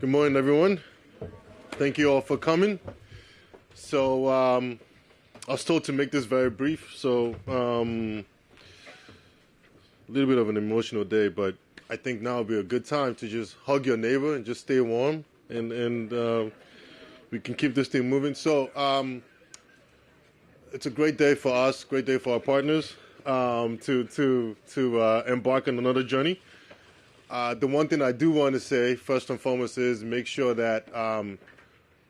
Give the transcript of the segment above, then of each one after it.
Good morning, everyone. Thank you all for coming. So I was told to make this very brief, so a little bit of an emotional day, but I think now would be a good time to just hug your neighbor and just stay warm, and we can keep this thing moving. So it's a great day for us, great day for our partners to embark on another journey. The one thing I do want to say, first and foremost, is make sure that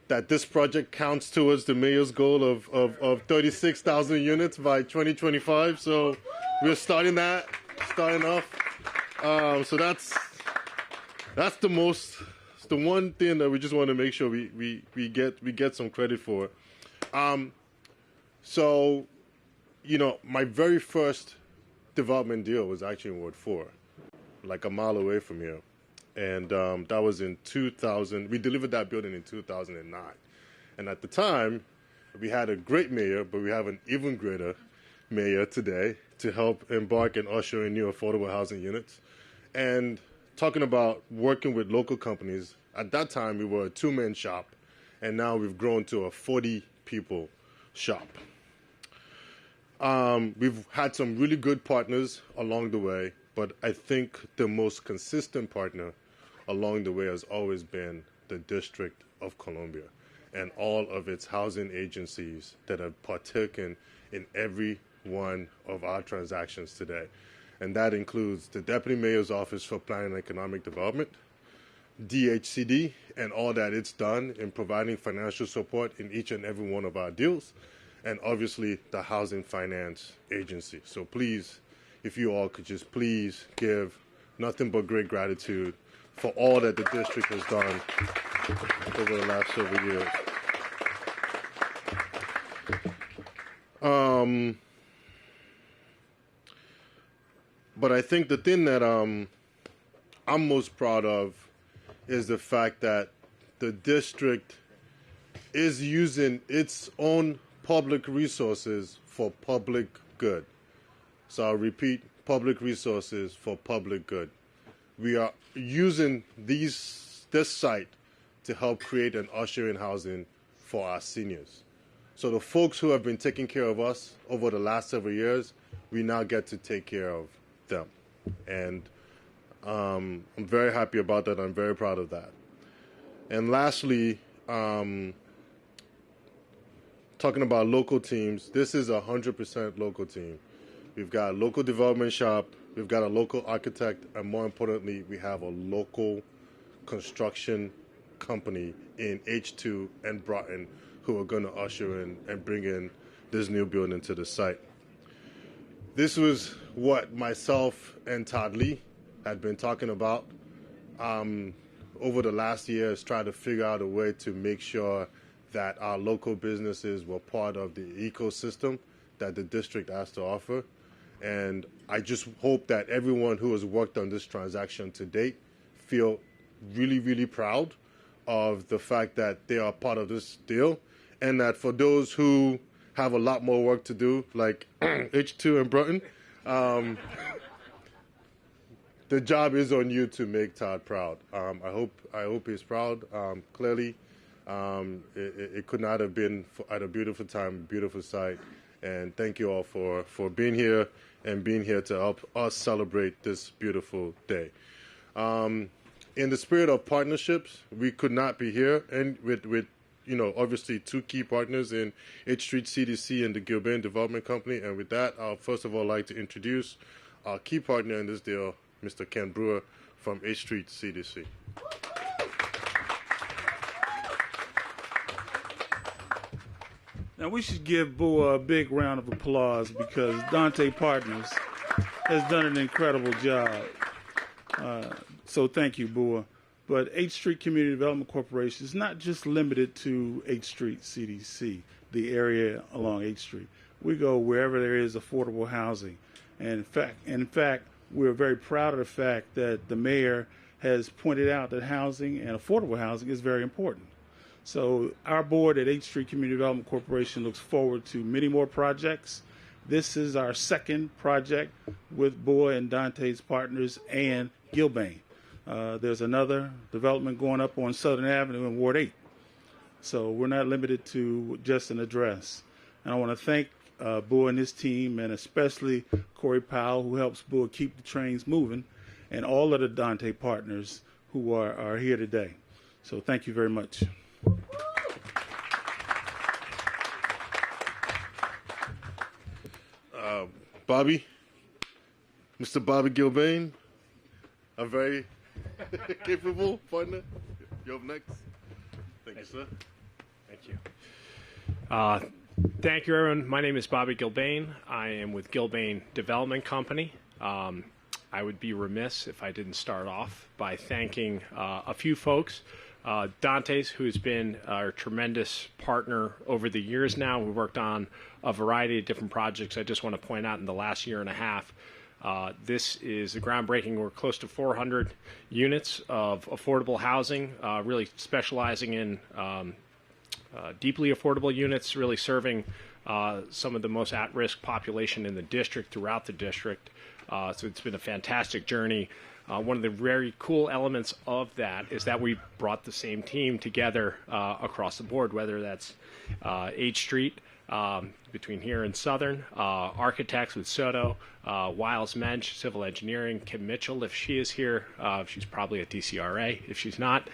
that this project counts towards the mayor's goal of 36,000 units by 2025. So we're starting off. So that's the one thing that we just want to make sure we get some credit for. So, you know, my very first development deal was actually in Ward 4. Like a mile away from here, and that was in 2000. We delivered that building in 2009, and at the time we had a great mayor, but we have an even greater mayor today to help embark and usher in new affordable housing units. And talking about working with local companies, at that time we were a two-man shop, and now we've grown to a 40-people shop. We've had some really good partners along the way, but I think the most consistent partner along the way has always been the District of Columbia and all of its housing agencies that have partaken in every one of our transactions today. And that includes the Deputy Mayor's Office for Planning and Economic Development, DHCD, and all that it's done in providing financial support in each and every one of our deals, and obviously the Housing Finance Agency. So please, if you all could just please give nothing but great gratitude for all that the district has done over the last several years. But I think the thing that I'm most proud of is the fact that the district is using its own public resources for public good. So I'll repeat, public resources for public good. We are using this site to help create and usher in housing for our seniors. So the folks who have been taking care of us over the last several years, we now get to take care of them. And I'm very happy about that. I'm very proud of that. And lastly, talking about local teams, this is a 100% local team. We've got a local development shop, we've got a local architect, and more importantly, we have a local construction company in H2 and Broughton who are going to usher in and bring in this new building to the site. This was what myself and Todd had been talking about over the last years, trying to figure out a way to make sure that our local businesses were part of the ecosystem that the district has to offer. And I just hope that everyone who has worked on this transaction to date feel really, really proud of the fact that they are part of this deal, and that for those who have a lot more work to do, like H2 and Broughton, the job is on you to make Todd proud. I hope he's proud. Clearly, it could not have been at a beautiful time, beautiful site. And thank you all for being here and being here to help us celebrate this beautiful day. In the spirit of partnerships, we could not be here, and with you know, obviously two key partners in H Street CDC and the GILBANE Development Company. And with that, I'll first of all like to introduce our key partner in this deal, Mr. Ken BREWER from H Street CDC. Now, we should give BREWER a big round of applause because Dante Partners has done an incredible job. So thank you, BREWER. But H Street Community Development Corporation is not just limited to H Street CDC, the area along H Street. We go wherever there is affordable housing. And in fact, we're very proud of the fact that the mayor has pointed out that housing and affordable housing is very important. So our board at H Street Community Development Corporation looks forward to many more projects. This is our second project with BREWER and Dante's partners and GILBANE. There's another development going up on Southern Avenue in Ward 8. So we're not limited to just an address. And I want to thank BREWER and his team, and especially Corey Powell, who helps BREWER keep the trains moving, and all of the Dante partners who are here today. So thank you very much. Bobby, Mr. Bobby Gilbane, a very capable partner. You're up next. Thank you, sir. Thank you. Thank you, everyone. My name is Bobby Gilbane. I am with Gilbane Development Company. I would be remiss if I didn't start off by thanking a few folks. Dante's, who's been our tremendous partner over the years now. We've worked on a variety of different projects. I just want to point out in the last year and a half, this is a groundbreaking. We're close to 400 units of affordable housing, really specializing in deeply affordable units, really serving some of the most at-risk population in the district, throughout the district. So it's been a fantastic journey. One of the very cool elements of that is that we brought the same team together across the board, whether that's H Street between here and Southern, architects with Soto, Wiles Mensch, civil engineering, Kim Mitchell, if she is here. She's probably at DCRA if she's not.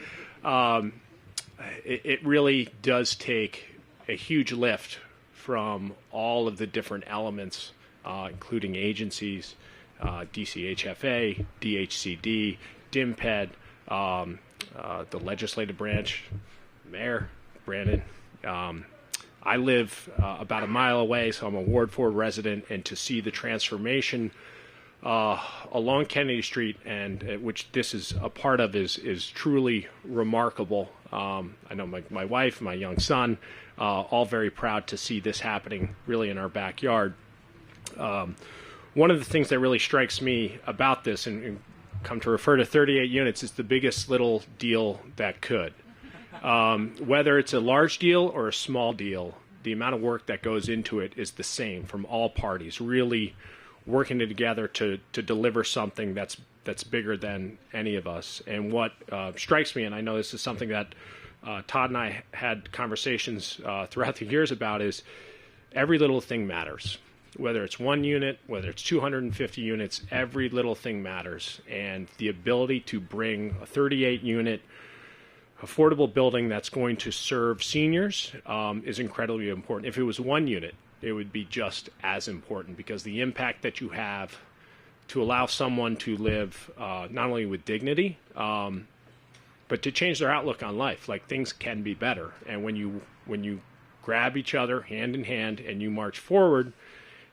It really does take a huge lift from all of the different elements, including agencies, DCHFA, DHCD, DIMPED, the legislative branch, Mayor, Brandon. I live about a mile away, so I'm a Ward 4 resident, and to see the transformation along Kennedy Street, and which this is a part of, is truly remarkable. I know my wife, my young son, all very proud to see this happening really in our backyard. One of the things that really strikes me about this, and come to refer to 38 units, is the biggest little deal that could. Whether it's a large deal or a small deal, the amount of work that goes into it is the same from all parties, really working together to deliver something that's bigger than any of us. And what strikes me, and I know this is something that Todd and I had conversations throughout the years about, is every little thing matters. Whether it's one unit, whether it's 250 units, every little thing matters. And the ability to bring a 38-unit affordable building that's going to serve seniors is incredibly important. If it was one unit, it would be just as important, because the impact that you have to allow someone to live not only with dignity, but to change their outlook on life. Like, things can be better. And when you grab each other hand in hand and you march forward,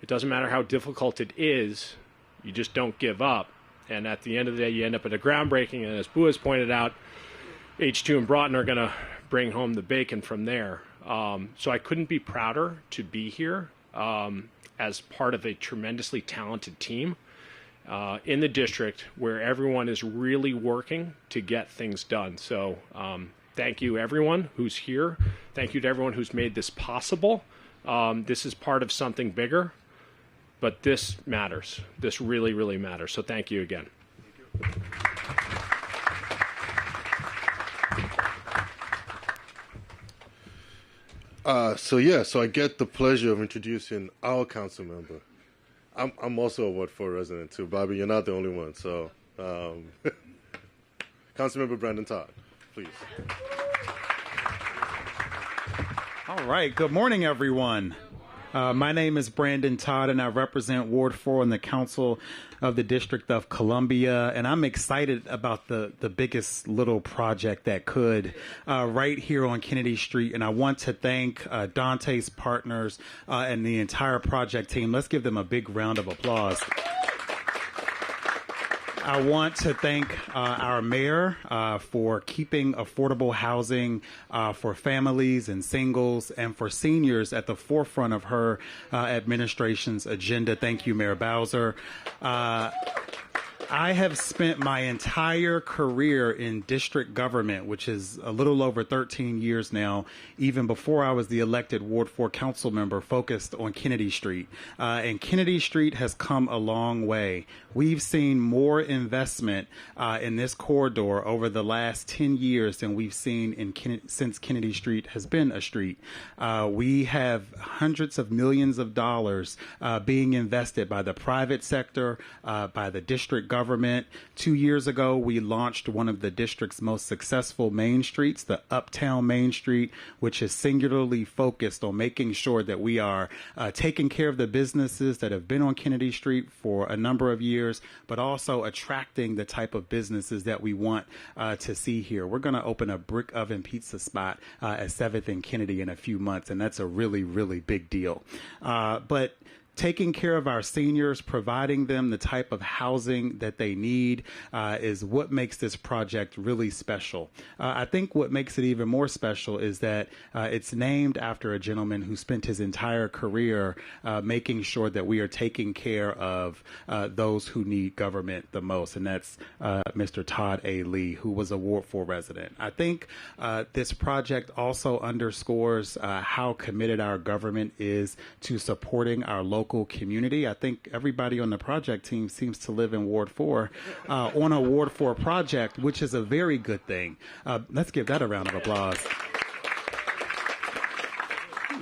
it doesn't matter how difficult it is, you just don't give up. And at the end of the day, you end up at a groundbreaking, and as Boo has pointed out, H2 and Broughton are going to bring home the bacon from there. So I couldn't be prouder to be here as part of a tremendously talented team in the district, where everyone is really working to get things done. So thank you, everyone who's here. Thank you to everyone who's made this possible. This is part of something bigger. But this matters. This really, really matters. So thank you again. So I get the pleasure of introducing our council member. I'm also a Ward 4 resident too, Bobby. You're not the only one. So, Councilmember Brandon Todd, please. All right. Good morning, everyone. My name is Brandon Todd, and I represent Ward 4 in the Council of the District of Columbia. And I'm excited about the biggest little project that could right here on Kennedy Street. And I want to thank Dante's partners and the entire project team. Let's give them a big round of applause. I want to thank our mayor for keeping affordable housing for families and singles and for seniors at the forefront of her administration's agenda. Thank you, Mayor Bowser. I have spent my entire career in district government, which is a little over 13 years now, even before I was the elected Ward 4 council member, focused on Kennedy Street. And Kennedy Street has come a long way. We've seen more investment in this corridor over the last 10 years than we've seen since Kennedy Street has been a street. We have hundreds of millions of dollars being invested by the private sector, by the district government. 2 years ago, we launched one of the district's most successful main streets, the Uptown Main Street, which is singularly focused on making sure that we are taking care of the businesses that have been on Kennedy Street for a number of years, but also attracting the type of businesses that we want to see here. We're going to open a brick oven pizza spot at 7th and Kennedy in a few months, and that's a really, really big deal. But taking care of our seniors, providing them the type of housing that they need is what makes this project really special. I think what makes it even more special is that it's named after a gentleman who spent his entire career making sure that we are taking care of those who need government the most, and that's Mr. Todd A. Lee, who was a Ward 4 resident. I think this project also underscores how committed our government is to supporting our local community. I think everybody on the project team seems to live in Ward 4 on a Ward 4 project, which is a very good thing. Let's give that a round of applause,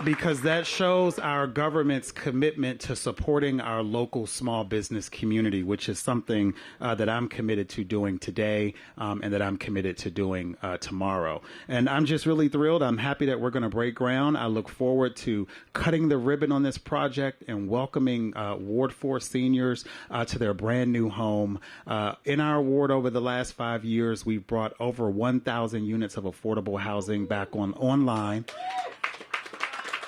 because that shows our government's commitment to supporting our local small business community, which is something that I'm committed to doing today and that I'm committed to doing tomorrow. And I'm just really thrilled. I'm happy that we're going to break ground. I look forward to cutting the ribbon on this project and welcoming Ward 4 seniors to their brand new home. In our ward over the last 5 years, we've brought over 1,000 units of affordable housing back online.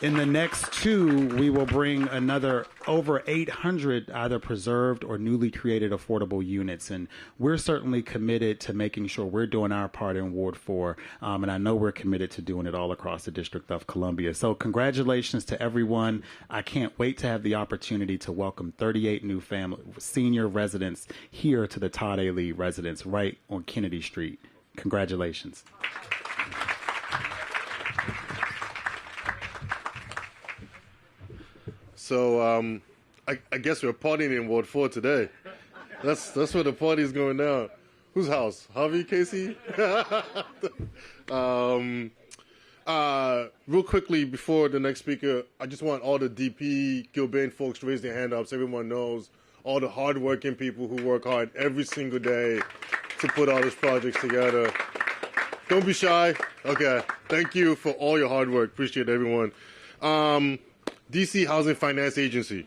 In the next 2, we will bring another over 800 either preserved or newly created affordable units. And we're certainly committed to making sure we're doing our part in Ward 4. And I know we're committed to doing it all across the District of Columbia. So congratulations to everyone. I can't wait to have the opportunity to welcome 38 new senior residents here to the Todd A. Lee residence right on Kennedy Street. Congratulations. So I guess we're partying in Ward 4 today. That's where the party's going down. Whose house? Harvey, Casey? Real quickly before the next speaker, I just want all the DP GILBANE folks to raise their hand up so everyone knows all the hardworking people who work hard every single day to put all these projects together. Don't be shy. Okay. Thank you for all your hard work. Appreciate everyone. DC Housing Finance Agency,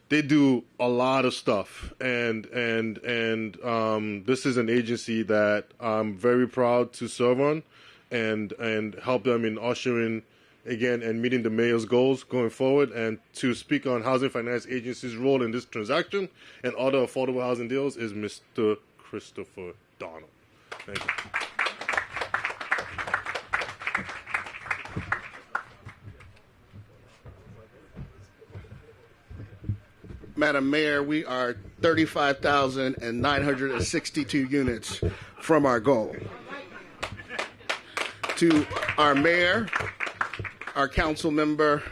they do a lot of stuff, and this is an agency that I'm very proud to serve on, and help them in ushering again and meeting the mayor's goals going forward, and to speak on Housing Finance Agency's role in this transaction and other affordable housing deals is Mr. Christopher Donald. Thank you. Madam Mayor, we are 35,962 units from our goal. To our mayor, our council member,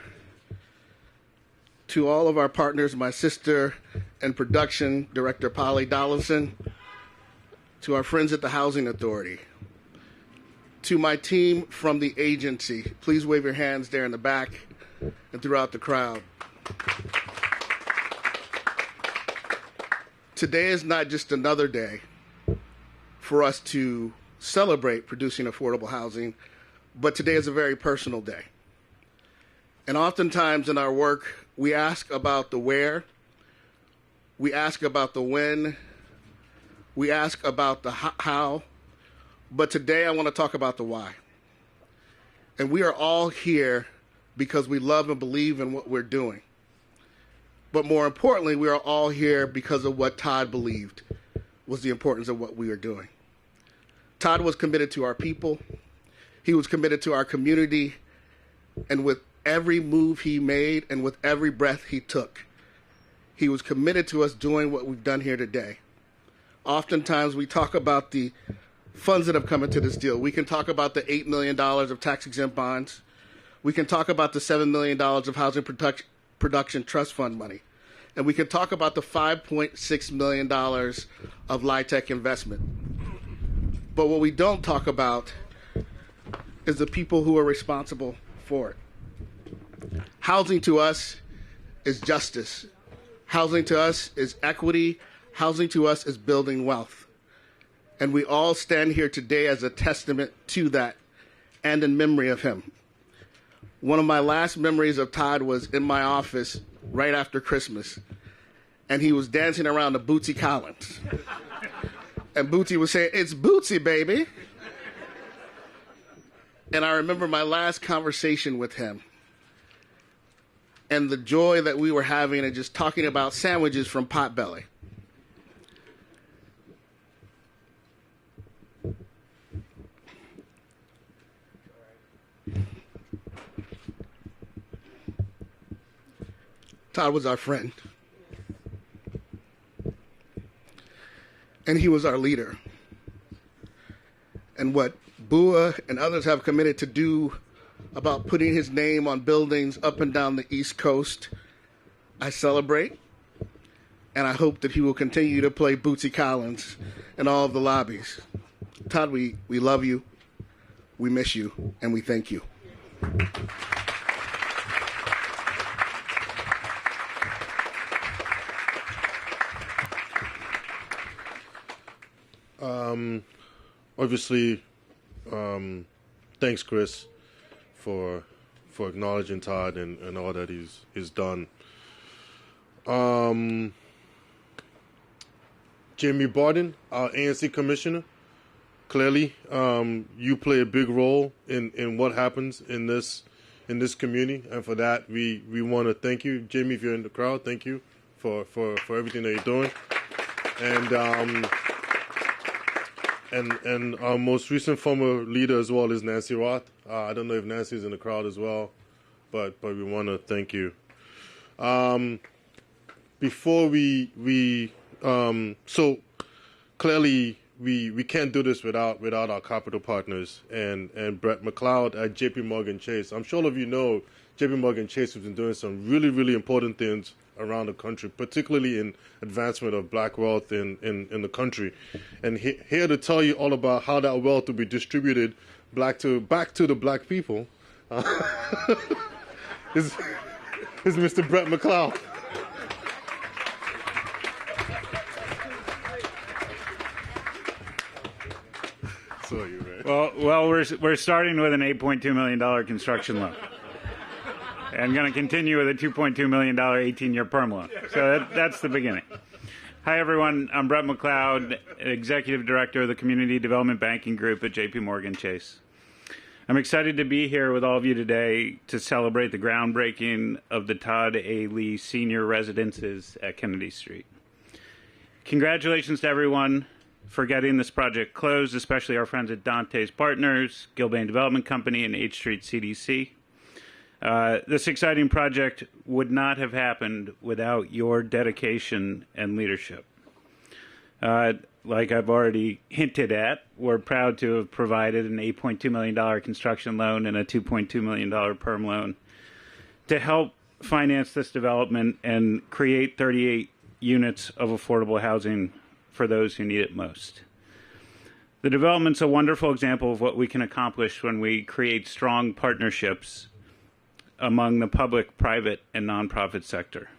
to all of our partners, my sister and production director, Polly Dollison, to our friends at the Housing Authority, to my team from the agency, please wave your hands there in the back and throughout the crowd. Today is not just another day for us to celebrate producing affordable housing, but today is a very personal day. And oftentimes in our work, we ask about the where, we ask about the when, we ask about the how, but today I want to talk about the why. And we are all here because we love and believe in what we're doing. But more importantly, we are all here because of what Todd believed was the importance of what we are doing. Todd was committed to our people. He was committed to our community. And with every move he made and with every breath he took, he was committed to us doing what we've done here today. oftentimes we talk about the funds that have come into this deal. We can talk about the $8 million of tax-exempt bonds. We can talk about the $7 million of housing production trust fund money. And we can talk about the $5.6 million of LIHTC investment. But what we don't talk about is the people who are responsible for it. Housing to us is justice. Housing to us is equity. Housing to us is building wealth. And we all stand here today as a testament to that and in memory of him. One of my last memories of Todd was in my office right after Christmas, and he was dancing around to Bootsy Collins. And Bootsy was saying, "It's Bootsy, baby." And I remember my last conversation with him and the joy that we were having and just talking about sandwiches from Potbelly. Todd was our friend. And he was our leader. And what BREWER and others have committed to do about putting his name on buildings up and down the East Coast, I celebrate. And I hope that he will continue to play Bootsy Collins in all of the lobbies. Todd, we love you, we miss you, and we thank you. Obviously, thanks, Chris, for acknowledging Todd and all that he's done. Jamie Barden, our ANC commissioner, clearly you play a big role in what happens in this community, and for that we want to thank you, Jamie. If you're in the crowd, thank you for everything that you're doing, and our most recent former leader as well is Nancy Roth. I don't know if Nancy's in the crowd as well, but we want to thank you. Before so clearly we can't do this without our capital partners and Brett McLeod at JP Morgan Chase. I'm sure all of you know JP Morgan Chase has been doing some really, really important things around the country, particularly in advancement of black wealth in the country. And here to tell you all about how that wealth will be distributed back to the black people is Mr. Brett McLeod. So you right. Well, we're starting with an $8.2 million construction loan. And going to continue with a $2.2 million 18-year perm loan. So that's the beginning. Hi, everyone. I'm Brett McLeod, Executive Director of the Community Development Banking Group at JP Morgan Chase. I'm excited to be here with all of you today to celebrate the groundbreaking of the Todd A. Lee Senior Residences at Kennedy Street. Congratulations to everyone for getting this project closed, especially our friends at Dante's Partners, GILBANE Development Company, and H Street CDC. This exciting project would not have happened without your dedication and leadership. Like I've already hinted at, we're proud to have provided an $8.2 million construction loan and a $2.2 million perm loan to help finance this development and create 38 units of affordable housing for those who need it most. The development's a wonderful example of what we can accomplish when we create strong partnerships among the public, private, and nonprofit sector.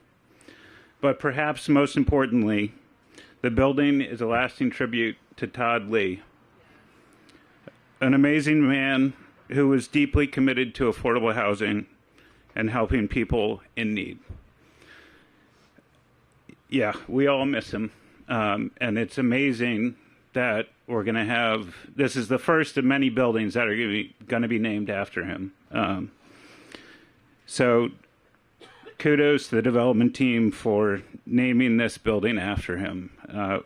But perhaps most importantly, the building is a lasting tribute to Todd Lee, an amazing man who was deeply committed to affordable housing and helping people in need. Yeah, we all miss him, and it's amazing that we're going to have, this is the first of many buildings that are going to be named after him. So kudos to the development team for naming this building after him,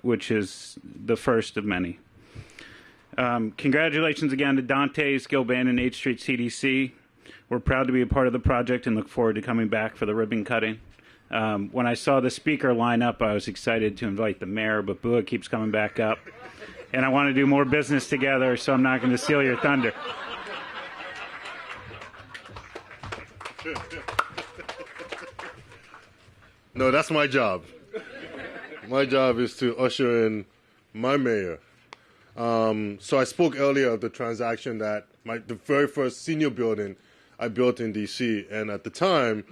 which is the first of many. Congratulations again to Dante's, GILBANE, and H Street CDC. We're proud to be a part of the project and look forward to coming back for the ribbon cutting. When I saw the speaker line up, I was excited to invite the mayor, but Bua keeps coming back up. And I want to do more business together, so I'm not going to steal your thunder. No, that's my job. My job is to usher in my mayor. So I spoke earlier of the transaction that the very first senior building I built in D.C. And at the time,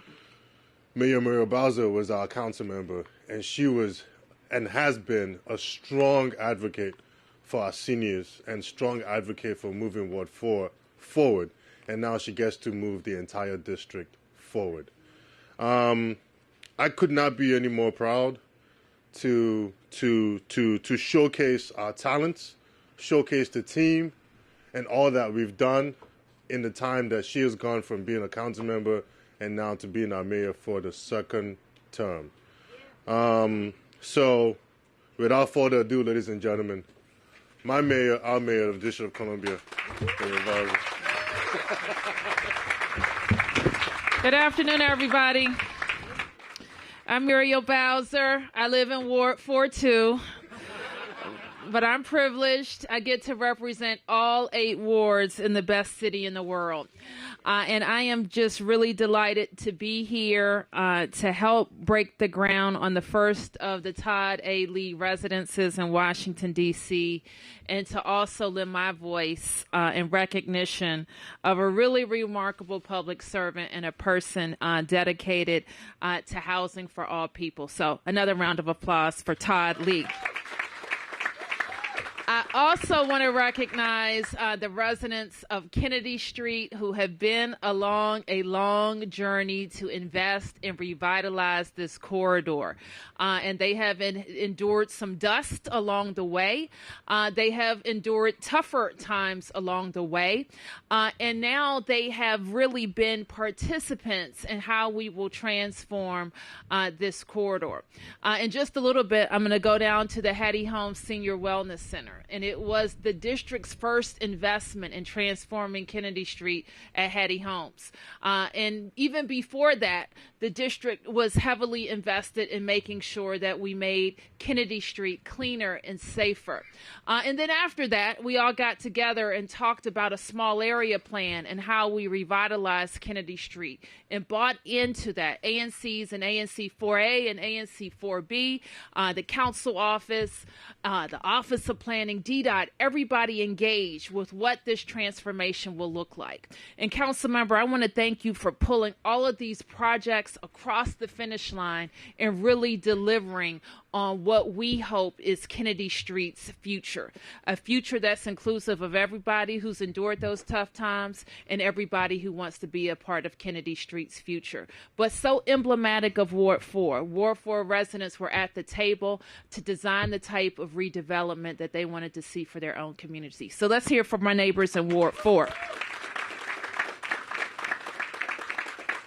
Mayor Muriel Bowser was our council member, and she was and has been a strong advocate for our seniors and strong advocate for moving Ward 4 forward. And now she gets to move the entire district forward. I could not be any more proud to showcase our talents, showcase the team, and all that we've done in the time that she has gone from being a council member and now to being our mayor for the second term. So, without further ado, ladies and gentlemen, my mayor, our mayor of the District of Columbia, Muriel Bowser. Good afternoon, everybody. I'm Muriel Bowser. I live in Ward 4-2, but I'm privileged. I get to represent all 8 wards in the best city in the world. And I am just really delighted to be here to help break the ground on the first of the Todd A. Lee residences in Washington, D.C., and to also lend my voice in recognition of a really remarkable public servant and a person dedicated to housing for all people. So another round of applause for Todd Lee. I also want to recognize the residents of Kennedy Street who have been along a long journey to invest and revitalize this corridor. And they have endured some dust along the way. They have endured tougher times along the way. And now they have really been participants in how we will transform this corridor. In just a little bit, I'm going to go down to the Hattie Holmes Senior Wellness Center. And it was the district's first investment in transforming Kennedy Street at Hattie Holmes. And even before that, the district was heavily invested in making sure that we made Kennedy Street cleaner and safer. And then after that, we all got together and talked about a small area plan and how we revitalized Kennedy Street and bought into that. ANCs and ANC 4A and ANC 4B, the council office, the Office of Planning, DDOT, everybody engaged with what this transformation will look like. And council member, I want to thank you for pulling all of these projects across the finish line and really delivering on what we hope is Kennedy Street's future, a future that's inclusive of everybody who's endured those tough times and everybody who wants to be a part of Kennedy Street's future. But so emblematic of Ward 4. Ward 4 residents were at the table to design the type of redevelopment that they wanted to see for their own community. So let's hear from our neighbors in Ward 4.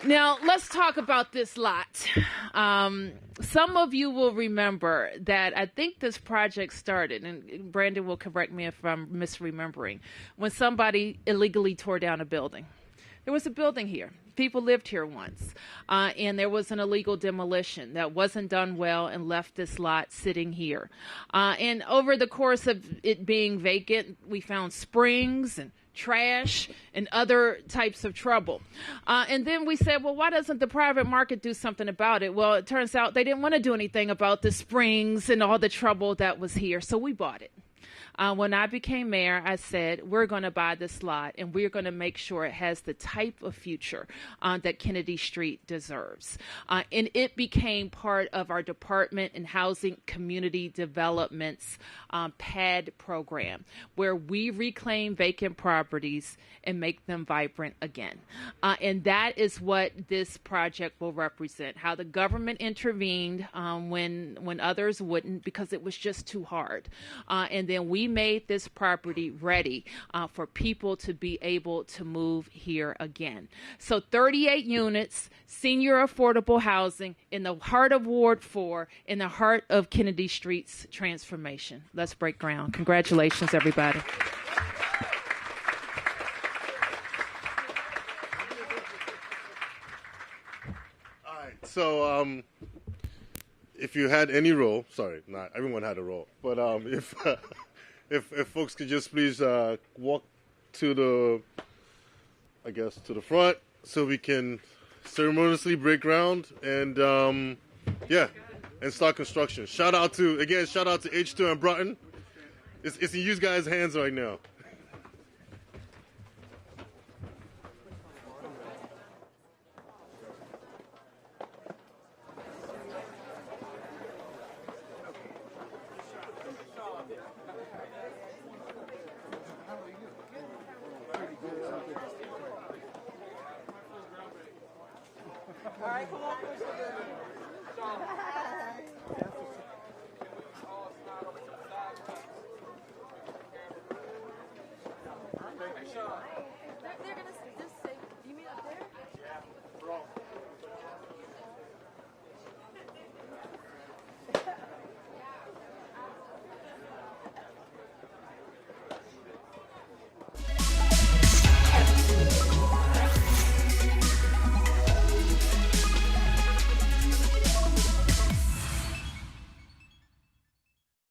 Now, let's talk about this lot. Some of you will remember that I think this project started, and Brandon will correct me if I'm misremembering, when somebody illegally tore down a building. There was a building here. People lived here once, and there was an illegal demolition that wasn't done well and left this lot sitting here. And over the course of it being vacant, we found springs and trash and other types of trouble. And then we said, well, why doesn't the private market do something about it? Well, it turns out they didn't want to do anything about the springs and all the trouble that was here, so we bought it. When I became mayor, I said, we're going to buy this lot and we're going to make sure it has the type of future that Kennedy Street deserves. And it became part of our Department in Housing Community Development's PAD program, where we reclaim vacant properties and make them vibrant again. And that is what this project will represent, how the government intervened when others wouldn't, because it was just too hard. And then we made this property ready for people to be able to move here again. So 38 units, senior affordable housing in the heart of Ward 4, in the heart of Kennedy Street's transformation. Let's break ground. Congratulations, everybody. All right, so if you had any role, sorry, not everyone had a role, but if folks could just please walk to the, I guess, to the front so we can ceremoniously break ground and and start construction. Shout out to H2 and Broughton. It's in you guys' hands right now. All right, come on,